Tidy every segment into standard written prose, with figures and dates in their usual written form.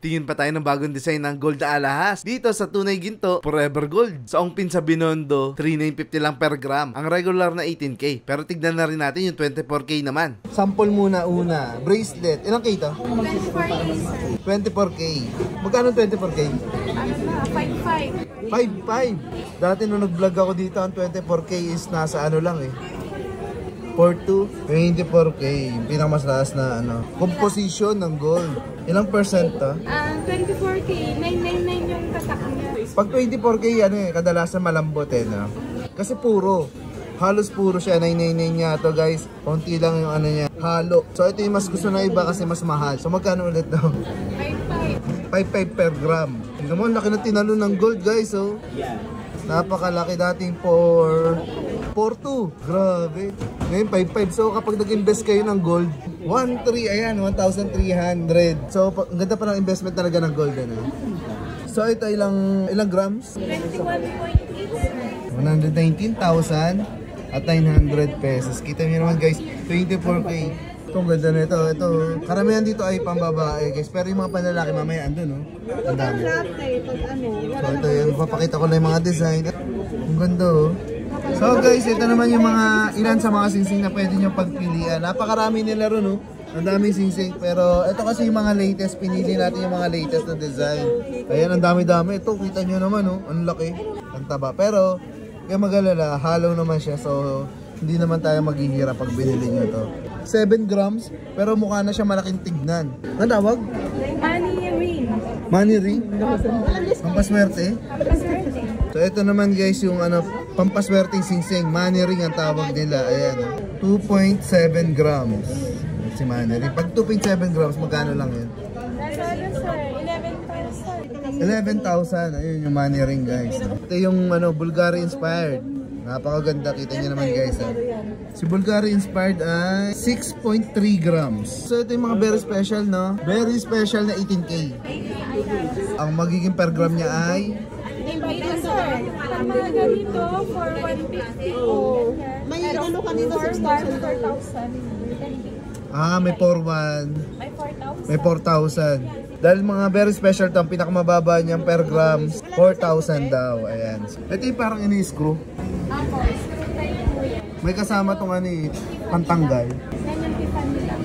Tingin pa tayo ng bagong design ng gold na alahas. Dito sa Tunay Ginto, Forever Gold. Sa Ongpin sa Binondo, 3,950 lang per gram. Ang regular na 18K. Pero tignan na rin natin yung 24K naman. Sample muna una. Bracelet. Ilang K ito? 24K. 24K. Magkano 24K? 5.5. 5.5. Dati nung nag-vlog ako dito, ang 24K is nasa ano lang eh. 4 to 24K. Yung pinakamasalaas na ano. Composition ng gold. Ilang percent to? 24K. 999 yung tatak niya. Pag 24K, ano eh, kadalasan malambot eh, no? Kasi puro. Halos puro siya. 999 niya to, guys. Konti lang yung ano niya. Halo. So, ito yung mas gusto na iba kasi mas mahal. So, magkano ulit daw? 5.5. 5.5 per gram. Tingnan mo, laki na tinalo ng gold, guys, oh. Napakalaki dating 4.2. Grabe. Ngayon 5.5. So kapag nag-invest kayo ng gold, 1.3, ayan, 1,300. So ang ganda pa ng investment talaga ng gold, ano? So ito ilang grams? 21.8. 119,000 at 900 pesos. Kita niyo naman, guys, 24K. Ito, ang ganda nito. Ito, karamihan dito ay pambabae, guys. Pero yung mga panlalaki mamaya andun, no? Ang dami. So ito yun, papakita ko na yung mga design. Ang ganda, oh. So guys, ito naman yung mga ilan sa mga singsing na pwede nyo pagpilian. Napakarami nila ron, no? Ang daming singsing. Pero ito kasi yung mga latest. Pinili natin yung mga latest na design. Ayan, ang dami-dami. Ito, kita nyo naman, no? Ang laki. Ang taba. Pero, kaya mag-alala, hollow naman siya. So, hindi naman tayo maghihirap pag binili nyo to. 7 grams, pero mukha na siya malaking tignan. Ano tawag? Money ring. Money ring? Pampaswerte? So ito naman, guys, yung ano, pampaswerte singsing. Money ring ang tawag nila. Ayan, 2.7 grams. Si money ring. Pag 2.7 grams, magkano lang yun? Nasa ano, sir? 11,000. 11,000. Ayun yung money ring, guys. Ito yung ano, Bulgari inspired. Napakaganda, kita nyo naman, guys, ha? Si Bulgari inspired ay 6.3 grams. So ito yung mga very special, no? Very special na 18K. Ang magiging per gram niya ay Ito, sir. Ang mga ganito for 150. May ano kanina, 4,000. may 4,100. May 4,000. May 4,000. Dahil mga very special to, ang pinakamababa niyang per grams, 4,000 daw. Ayan. Ito yung parang ini-screw. Ako, screw tayo po yan. May kasama itong ano eh, pantanggal. Yan yung Tiffany lock.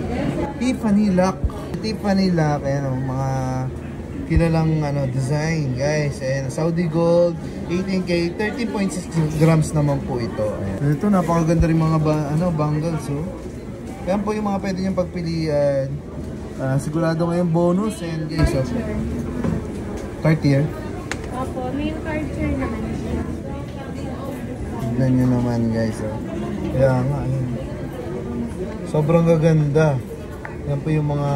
Tiffany lock. Tiffany lock. Ayan o, mga kilalang ano, design, guys. Ayan, Saudi Gold, 18K, 13.6 grams naman po ito. Ayan. Ito, napakaganda rin mga bangles. Oh. Yan po yung mga pwede niyong pagpilian. Sigurado ngayong bonus. And guys, oh. Cartier. Opo, may Cartier naman siya. Tignan nyo naman, guys. Oh. Kaya nga, ayun. Sobrang gaganda. Yan po yung mga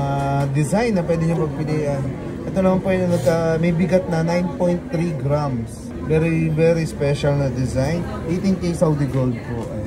design na pwede nyo pagpilian. Ito naman po yung may bigat na 9.3 grams. Very, very special na design. 18K Saudi Gold po. Ayan.